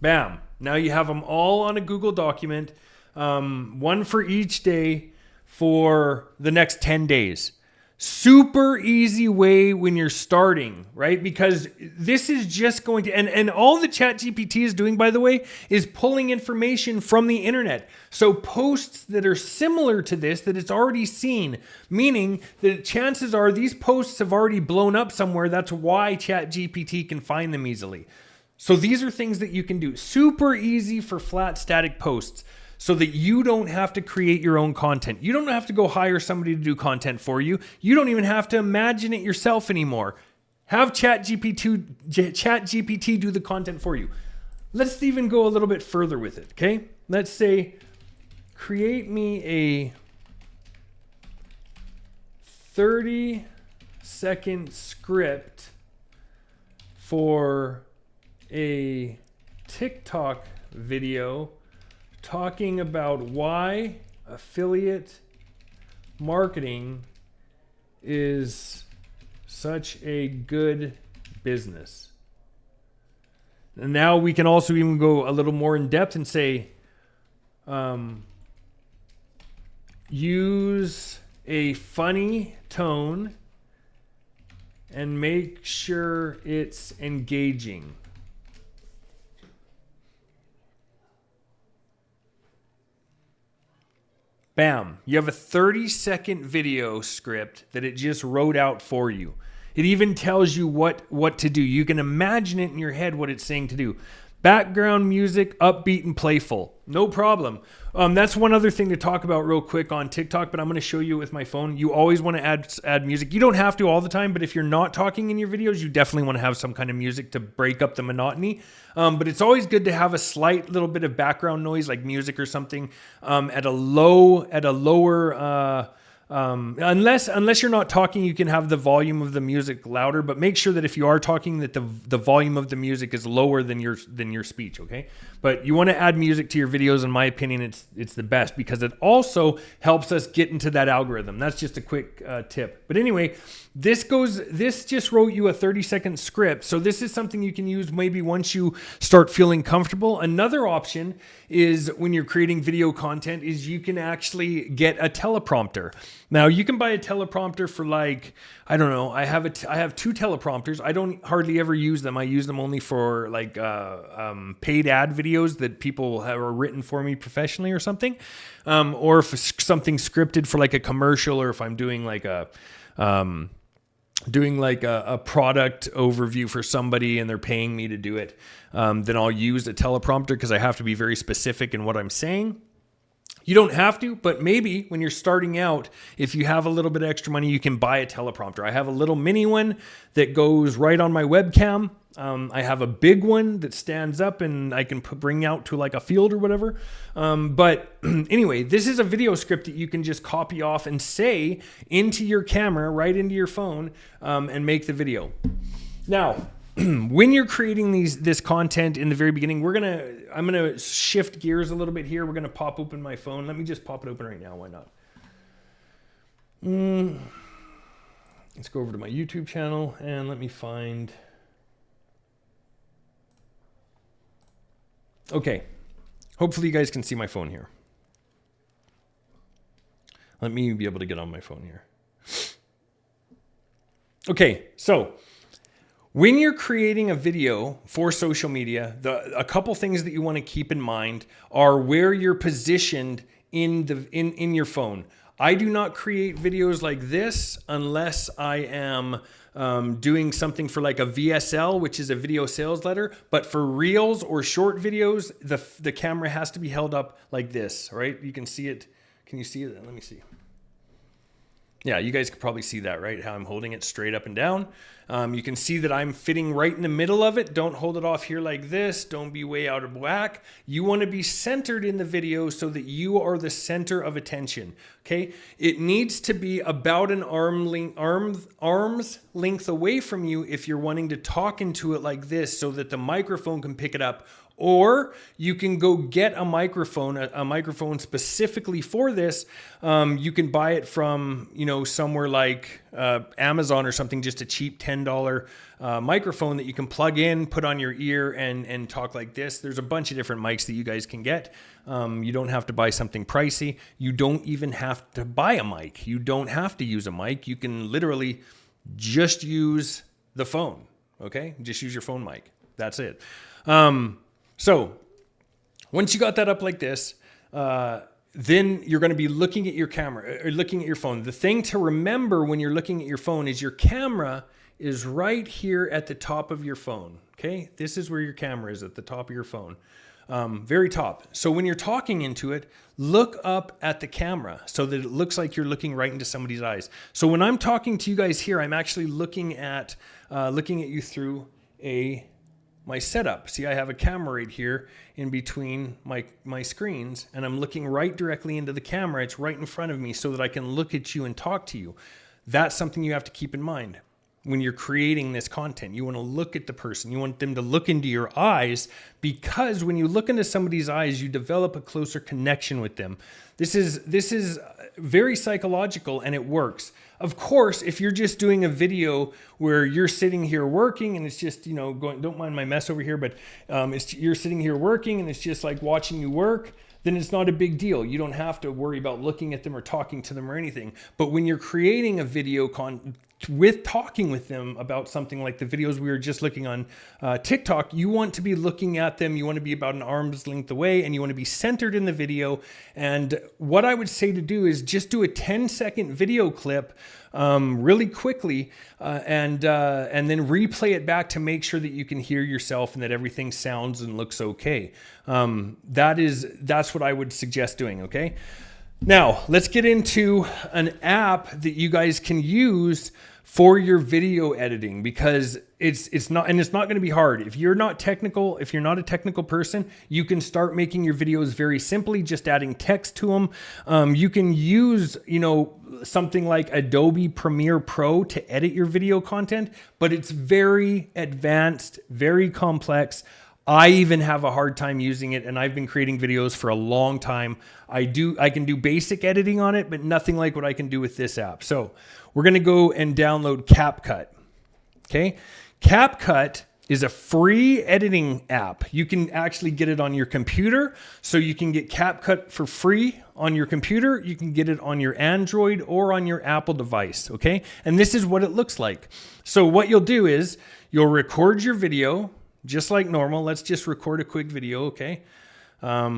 Bam. Now you have them all on a Google document, one for each day for the next 10 days. Super easy way when you're starting, right? Because this is just going to, and all the ChatGPT is doing, by the way, is pulling information from the internet. So posts that are similar to this, that it's already seen, meaning that chances are these posts have already blown up somewhere. That's why ChatGPT can find them easily. So these are things that you can do. Super easy for flat static posts, so that you don't have to create your own content. You don't have to go hire somebody to do content for you. You don't even have to imagine it yourself anymore. Have ChatGPT do the content for you. Let's even go a little bit further with it, okay? Let's say, create me a 30-second script for a TikTok video talking about why affiliate marketing is such a good business. And now we can also even go a little more in depth and say, use a funny tone and make sure it's engaging. Bam, you have a 30-second video script that it just wrote out for you. It even tells you what to do. You can imagine it in your head what it's saying to do. Background music, upbeat and playful. No problem. That's one other thing to talk about real quick on TikTok, but I'm going to show you with my phone. You always want to add music. You don't have to all the time, but if you're not talking in your videos, you definitely want to have some kind of music to break up the monotony. But it's always good to have a slight little bit of background noise, like music or something, at a lower. Unless you're not talking, you can have the volume of the music louder, but make sure that if you are talking, that the volume of the music is lower than your speech, okay? But you want to add music to your videos. In my opinion, it's the best because it also helps us get into that algorithm. That's just a quick tip. But anyway, this just wrote you a 30-second script. So this is something you can use maybe once you start feeling comfortable. Another option is when you're creating video content is you can actually get a teleprompter. Now you can buy a teleprompter for like, I don't know, I have 2 teleprompters. I don't hardly ever use them. I use them only for like paid ad videos that people have written for me professionally or something. Or if it's something scripted for like a commercial, or if I'm doing like a product overview for somebody and they're paying me to do it, then I'll use a teleprompter because I have to be very specific in what I'm saying. You don't have to, but maybe when you're starting out, if you have a little bit of extra money, you can buy a teleprompter. I have a little mini one that goes right on my webcam. I have a big one that stands up and I can bring out to like a field or whatever. But anyway, this is a video script that you can just copy off and say into your camera, right into your phone, and make the video. Now, when you're creating this content in the very beginning, I'm gonna shift gears a little bit here. We're gonna pop open my phone. Let me just pop it open right now. Why not? Let's go over to my YouTube channel and let me find. Okay, hopefully you guys can see my phone here. Let me be able to get on my phone here. Okay, so when you're creating a video for social media, a couple things that you want to keep in mind are where you're positioned in your phone. I do not create videos like this unless I am doing something for like a VSL, which is a video sales letter. But for reels or short videos, the camera has to be held up like this, right? You can see it. Can you see it? Let me see. Yeah, you guys could probably see that, right? How I'm holding it straight up and down. You can see that I'm fitting right in the middle of it. Don't hold it off here like this. Don't be way out of whack. You want to be centered in the video so that you are the center of attention, okay? It needs to be about an arm's length away from you if you're wanting to talk into it like this so that the microphone can pick it up, Or you can go get a microphone specifically for this. You can buy it from, somewhere like Amazon or something, just a cheap $10 microphone that you can plug in, put on your ear and talk like this. There's a bunch of different mics that you guys can get. You don't have to buy something pricey. You don't even have to buy a mic. You don't have to use a mic. You can literally just use the phone. Okay. Just use your phone mic. That's it. So once you got that up like this, then you're going to be looking at your camera or looking at your phone. The thing to remember when you're looking at your phone is your camera is right here at the top of your phone. Okay. This is where your camera is, at the top of your phone. Very top. So when you're talking into it, look up at the camera so that it looks like you're looking right into somebody's eyes. So when I'm talking to you guys here, I'm actually looking at you through my setup. See, I have a camera right here in between my screens, and I'm looking right directly into the camera. It's right in front of me so that I can look at you and talk to you. That's something you have to keep in mind when you're creating this content. You want to look at the person. You want them to look into your eyes, because when you look into somebody's eyes, you develop a closer connection with them. This is very psychological, and it works. Of course, if you're just doing a video where you're sitting here working and it's just, going, don't mind my mess over here, but you're sitting here working and it's just like watching you work, then it's not a big deal. You don't have to worry about looking at them or talking to them or anything. But when you're creating a video with talking with them about something like the videos we were just looking on TikTok, you want to be looking at them. You want to be about an arm's length away, and you want to be centered in the video. And what I would say to do is just do a 10-second video clip really quickly and then replay it back to make sure that you can hear yourself and that everything sounds and looks okay. That's what I would suggest doing. Okay. Now let's get into an app that you guys can use for your video editing, because it's not going to be hard. If you're not a technical person, you can start making your videos very simply, just adding text to them. You can use, something like Adobe Premiere Pro to edit your video content, but it's very advanced, very complex. I even have a hard time using it, and I've been creating videos for a long time. I can do basic editing on it, but nothing like what I can do with this app. So we're going to go and download CapCut. Okay. CapCut is a free editing app. You can actually get it on your computer. So you can get CapCut for free on your computer. You can get it on your Android or on your Apple device. Okay. And this is what it looks like. So what you'll do is you'll record your video just like normal. Let's just record a quick video. Okay. Let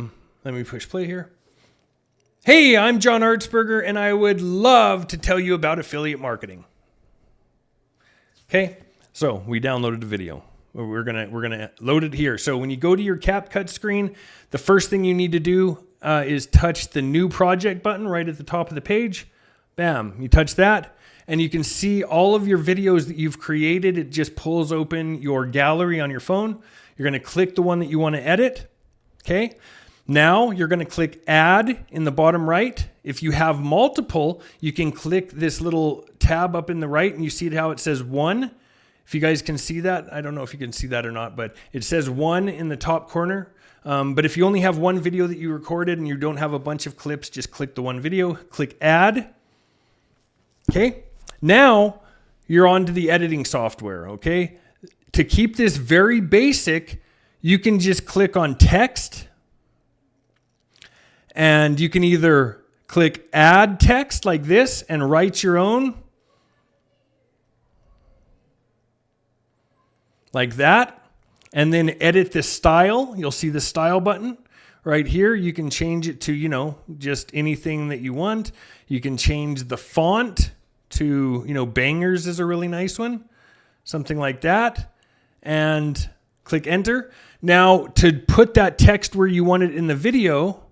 me push play here. Hey, I'm John Artsberger, and I would love to tell you about affiliate marketing. Okay. So we downloaded the video. We're gonna load it here. So when you go to your CapCut screen, the first thing you need to do is touch the new project button right at the top of the page. Bam, you touch that, and you can see all of your videos that you've created. It just pulls open your gallery on your phone. You're gonna click the one that you want to edit. Okay. Now you're going to click add in the bottom right. If you have multiple, you can click this little tab up in the right, and you see how it says 1. If you guys can see that, I don't know if you can see that or not, but it says 1 in the top corner. But if you only have one video that you recorded and you don't have a bunch of clips, just click the one video, click add. Okay. Now you're on to the editing software. Okay. To keep this very basic, you can just click on text. And you can either click add text like this and write your own like that, and then edit the style. You'll see the style button right here. You can change it to, just anything that you want. You can change the font to, Bangers is a really nice one, something like that, and click enter. Now to put that text where you want it in the video,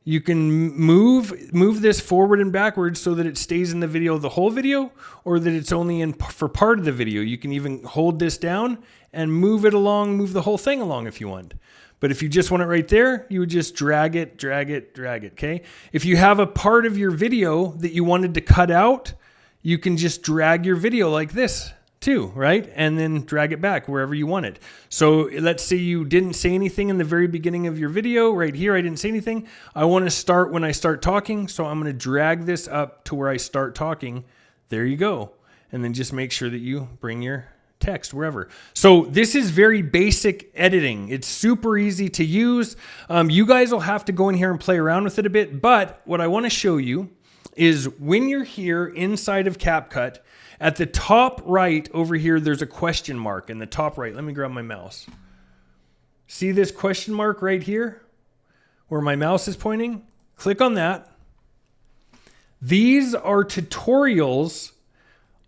you can move this forward and backwards so that it stays in the video, the whole video, or that it's only in for part of the video. You can even hold this down and move it along, move the whole thing along if you want. But if you just want it right there, you would just drag it, okay? If you have a part of your video that you wanted to cut out, you can just drag your video like this too, right? And then drag it back wherever you want it. So let's say you didn't say anything in the very beginning of your video. Right here, I didn't say anything. I want to start when I start talking. So I'm going to drag this up to where I start talking. There you go. And then just make sure that you bring your text wherever. So this is very basic editing. It's super easy to use. You guys will have to go in here and play around with it a bit. But what I want to show you is when you're here inside of CapCut, at the top right over here, there's a question mark in the top right. Let me grab my mouse. See this question mark right here where my mouse is pointing? Click on that. These are tutorials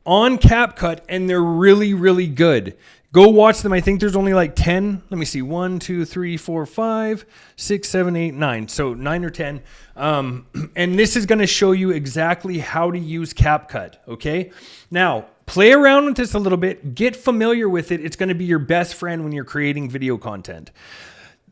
on CapCut, and they're really, really good. Go watch them. I think there's only like 10. Let me see. 1, 2, 3, 4, 5, 6, 7, 8, 9. So 9 or 10. And this is going to show you exactly how to use CapCut. Okay. Now, play around with this a little bit. Get familiar with it. It's going to be your best friend when you're creating video content.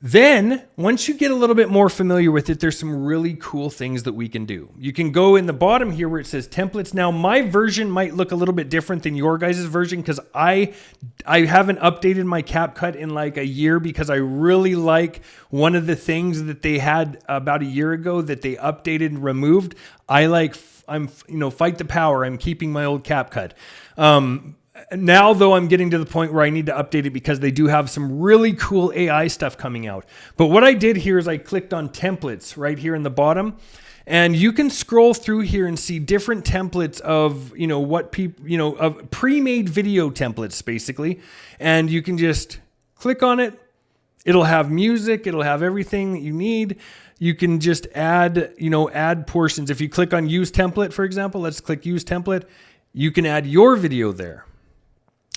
Then, once you get a little bit more familiar with it, there's some really cool things that we can do. You can go in the bottom here where it says templates. Now, my version might look a little bit different than your guys' version because I haven't updated my CapCut in like a year because I really like one of the things that they had about a year ago that they updated and removed. I'm fight the power. I'm keeping my old CapCut. Now, though, I'm getting to the point where I need to update it because they do have some really cool AI stuff coming out. But what I did here is I clicked on templates right here in the bottom, and you can scroll through here and see different templates of, what people, of pre-made video templates, basically. And you can just click on it. It'll have music. It'll have everything that you need. You can just add portions. If you click on use template, for example, let's click use template. You can add your video there.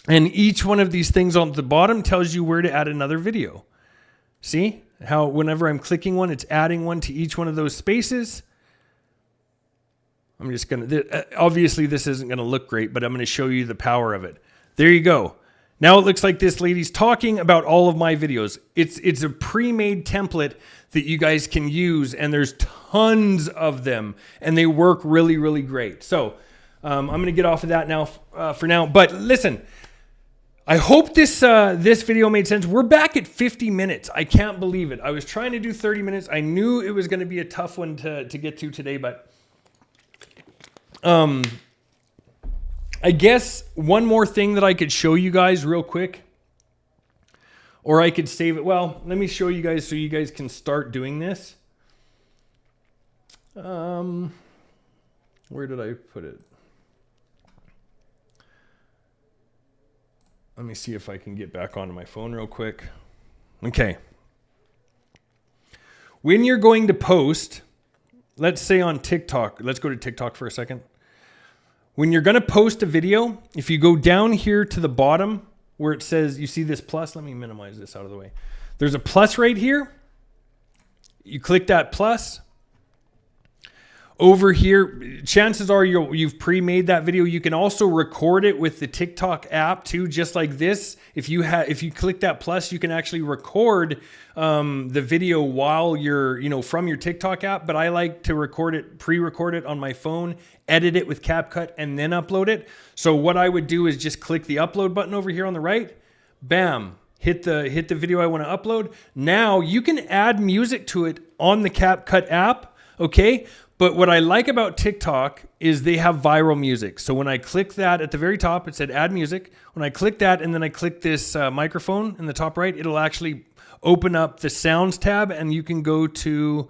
And each one of these things on the bottom tells you where to add another video. See how whenever I'm clicking one, it's adding one to each one of those spaces. I'm just going to, obviously this isn't going to look great, but I'm going to show you the power of it. There you go. Now it looks like this lady's talking about all of my videos. It's a pre-made template that you guys can use, and there's tons of them, and they work really, really great. So I'm going to get off of that now for now. But listen, I hope this video made sense. We're back at 50 minutes. I can't believe it. I was trying to do 30 minutes. I knew it was going to be a tough one to get to today, but I guess one more thing that I could show you guys real quick, or I could save it. Well, let me show you guys so you guys can start doing this. Where did I put it? Let me see if I can get back onto my phone real quick. Okay. When you're going to post, let's say on TikTok, let's go to TikTok for a second. When you're going to post a video, if you go down here to the bottom where it says, you see this plus, let me minimize this out of the way. There's a plus right here. You click that plus. Over here, chances are you've pre-made that video. You can also record it with the TikTok app too, just like this. If you click that plus, you can actually record the video while you're, from your TikTok app. But I like to pre-record it on my phone, edit it with CapCut, and then upload it. So what I would do is just click the upload button over here on the right. Bam. Hit the video I want to upload. Now you can add music to it on the CapCut app. Okay. But what I like about TikTok is they have viral music. So when I click that at the very top, it said add music. When I click that and then I click this microphone in the top right, it'll actually open up the sounds tab, and you can go to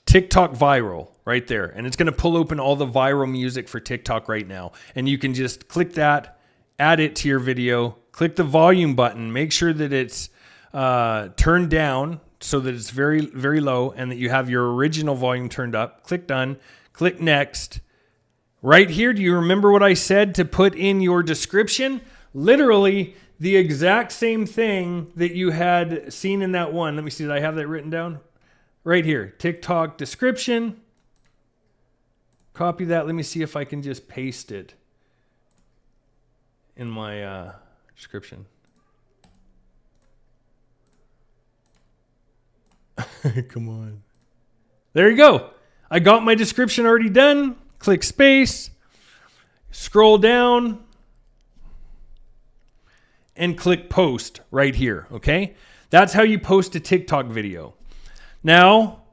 TikTok viral right there. And it's going to pull open all the viral music for TikTok right now. And you can just click that, add it to your video, click the volume button, make sure that it's turned down so that it's very, very low and that you have your original volume turned up. Click done, click next. Right here, do you remember what I said to put in your description? Literally the exact same thing that you had seen in that one. Let me see, did I have that written down? Right here, TikTok description. Copy that. Let me see if I can just paste it in my description. Come on. There you go. I got my description already done. Click space. scroll down, and click post right here, okay? That's how you post a TikTok video. Now,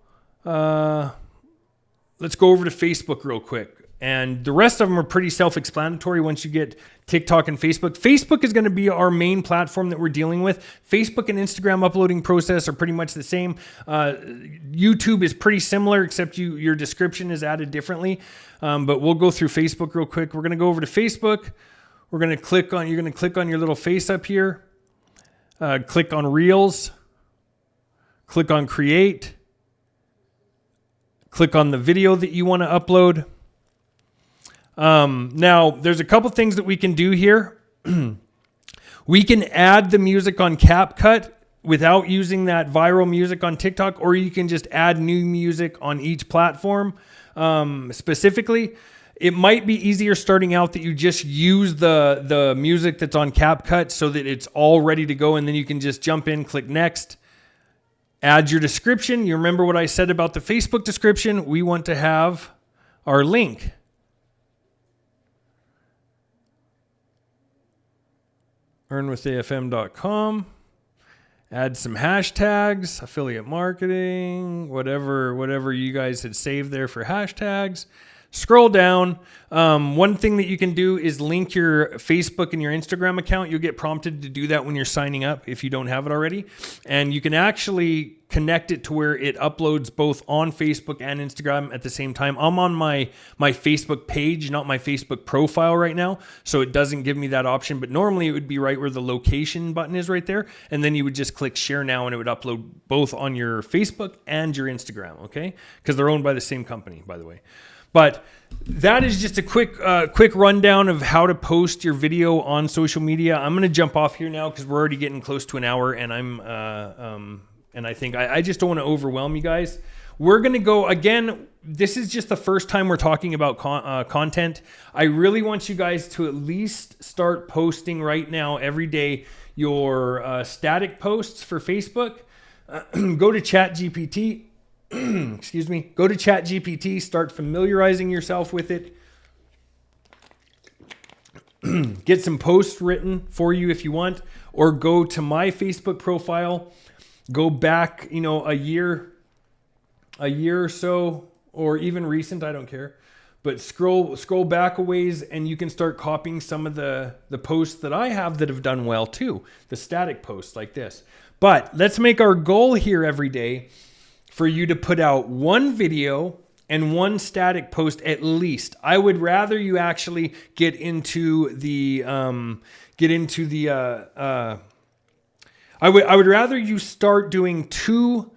let's go over to Facebook real quick. And the rest of them are pretty self-explanatory once you get TikTok and Facebook. Facebook is going to be our main platform that we're dealing with. Facebook and Instagram uploading process are pretty much the same. YouTube is pretty similar, except your description is added differently. But we'll go through Facebook real quick. We're going to go over to Facebook. You're going to click on your little face up here. Click on Reels. Click on Create. Click on the video that you want to upload. Now, there's a couple things that we can do here. We can add the music on CapCut without using that viral music on TikTok, or you can just add new music on each platform. Specifically, it might be easier starting out that you just use the music that's on CapCut so that it's all ready to go, and then you can just jump in, click next, add your description. You remember what I said about the Facebook description? We want to have our link. earnwithafm.com. Add some hashtags, affiliate marketing, whatever you guys had saved there for hashtags. Scroll down. One thing that you can do is link your Facebook and your Instagram account. You'll get prompted to do that when you're signing up if you don't have it already. And you can actually connect it to where it uploads both on Facebook and Instagram at the same time. I'm on my Facebook page, not my Facebook profile right now, so it doesn't give me that option. But normally it would be right where the location button is right there. And then you would just click share now and it would upload both on your Facebook and your Instagram, okay? Because they're owned by the same company, by the way. But that is just a quick rundown of how to post your video on social media. I'm going to jump off here now because we're already getting close to an hour, and I think I just don't want to overwhelm you guys. We're going to go again. This is just the first time we're talking about content. I really want you guys to at least start posting right now every day your static posts for Facebook. Go to ChatGPT. Excuse me. Go to ChatGPT. Start familiarizing yourself with it. Get some posts written for you if you want, or go to my Facebook profile. Go back, a year or so, or even recent. I don't care. But scroll back a ways, and you can start copying some of the posts that I have that have done well too. The static posts like this. But let's make our goal here every day for you to put out one video and one static post at least. I would rather you actually get into the I would rather you start doing 2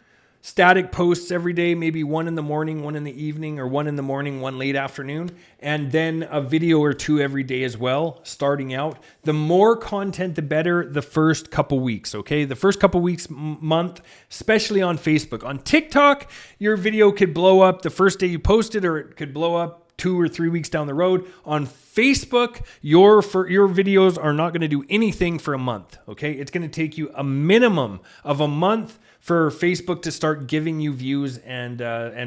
static posts every day, maybe one in the morning, one in the evening, or one in the morning, one late afternoon, and then a video or 2 every day as well, starting out. The more content, the better the first couple weeks, okay? The first couple weeks, month, especially on Facebook. On TikTok, your video could blow up the first day you post it, or it could blow up 2 or 3 weeks down the road. On Facebook, your videos are not going to do anything for a month, okay? It's going to take you a minimum of a month for Facebook to start giving you views and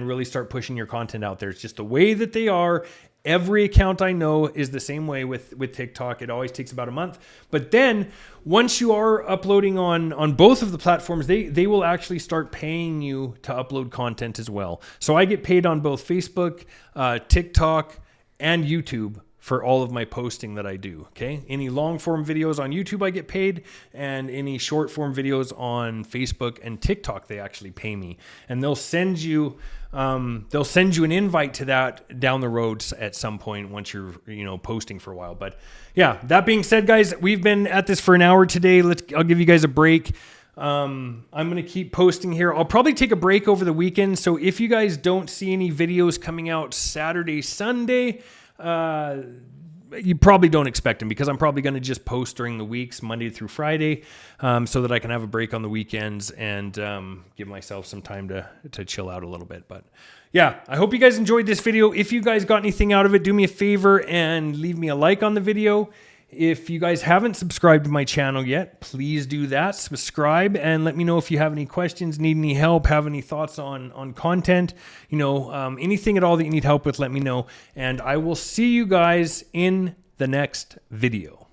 really start pushing your content out there. It's just the way that they are. Every account I know is the same way with TikTok. It always takes about a month. But then once you are uploading on both of the platforms, they will actually start paying you to upload content as well. So I get paid on both Facebook, TikTok, and YouTube for all of my posting that I do, okay? Any long form videos on YouTube I get paid, and any short form videos on Facebook and TikTok they actually pay me. And they'll send you an invite to that down the road at some point once you're posting for a while. But yeah, that being said, guys, we've been at this for an hour today. I'll give you guys a break. I'm going to keep posting here. I'll probably take a break over the weekend. So if you guys don't see any videos coming out Saturday, Sunday, you probably don't expect them, because I'm probably going to just post during the weeks, Monday through Friday, so that I can have a break on the weekends and give myself some time to chill out a little bit. But yeah, I hope you guys enjoyed this video. If you guys got anything out of it, do me a favor and leave me a like on the video. If you guys haven't subscribed to my channel yet, please do that. Subscribe and let me know if you have any questions, need any help, have any thoughts on content, anything at all that you need help with, let me know. And I will see you guys in the next video.